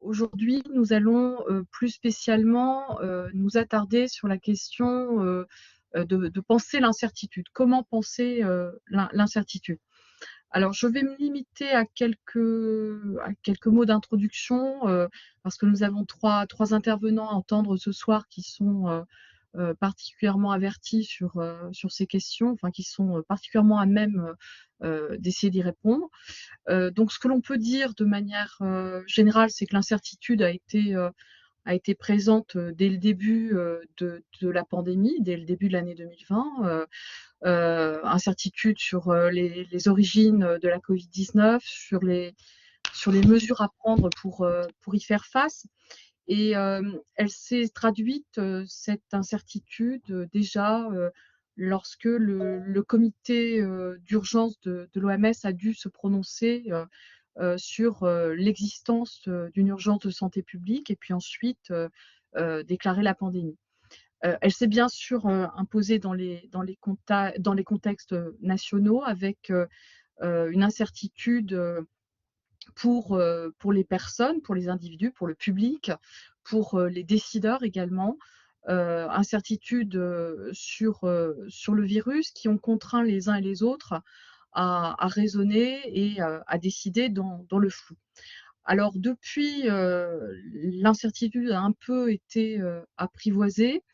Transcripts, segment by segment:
Aujourd'hui, nous allons plus spécialement nous attarder sur la question de penser l'incertitude. Comment penser l'incertitude? Alors, je vais me limiter à quelques mots d'introduction parce que nous avons trois intervenants à entendre ce soir qui sont particulièrement avertis sur ces questions, enfin qui sont particulièrement à même d'essayer d'y répondre. Donc, ce que l'on peut dire de manière générale, c'est que l'incertitude a été présente dès le début de la pandémie, dès le début de l'année 2020. Incertitude sur les origines de la Covid-19, sur les mesures à prendre pour y faire face. Et elle s'est traduite, cette incertitude, déjà lorsque le comité d'urgence de l'OMS a dû se prononcer sur l'existence d'une urgence de santé publique et puis ensuite déclarer la pandémie. Elle s'est bien sûr imposée dans les contextes nationaux avec une incertitude pour les personnes, pour les individus, pour le public, pour les décideurs également. Incertitude sur le virus qui ont contraint les uns et les autres à raisonner et à décider dans le flou. Alors depuis, l'incertitude a un peu été apprivoisée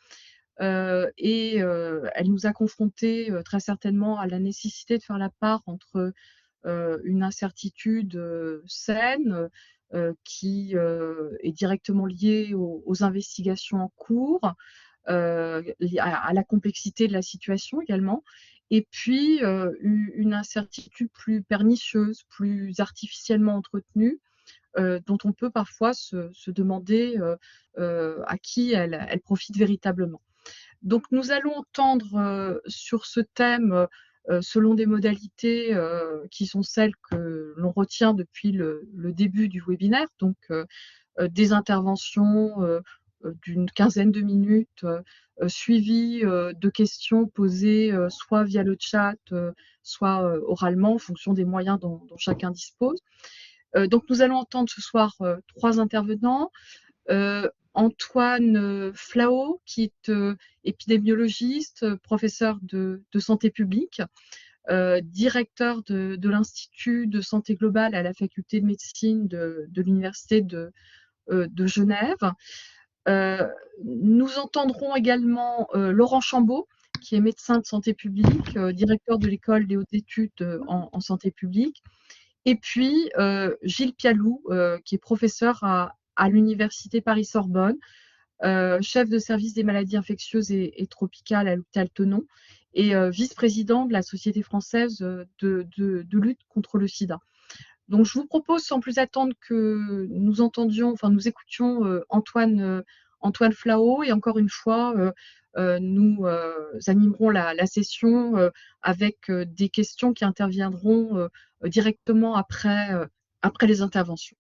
et elle nous a confrontés très certainement à la nécessité de faire la part entre une incertitude saine qui est directement liée aux investigations en cours, à la complexité de la situation également, et puis une incertitude plus pernicieuse, plus artificiellement entretenue, dont on peut parfois se demander à qui elle profite véritablement. Donc nous allons entendre sur ce thème, selon des modalités qui sont celles que l'on retient depuis le début du webinaire, donc des interventions d'une quinzaine de minutes, suivies de questions posées soit via le chat, soit oralement, en fonction des moyens dont chacun dispose. Donc nous allons entendre ce soir trois intervenants. Antoine Flao, qui est épidémiologiste, professeur de santé publique, directeur de l'Institut de santé globale à la faculté de médecine de l'Université de Genève. Nous entendrons également Laurent Chambaud, qui est médecin de santé publique, directeur de l'école des hautes études en santé publique. Et puis Gilles Pialou, qui est professeur à l'université Paris-Sorbonne, chef de service des maladies infectieuses et tropicales à l'hôpital Tenon, et vice-président de la Société française de lutte contre le sida. Donc je vous propose sans plus attendre que nous écoutions Antoine Flao, et encore une fois, nous animerons la session avec des questions qui interviendront directement après les interventions.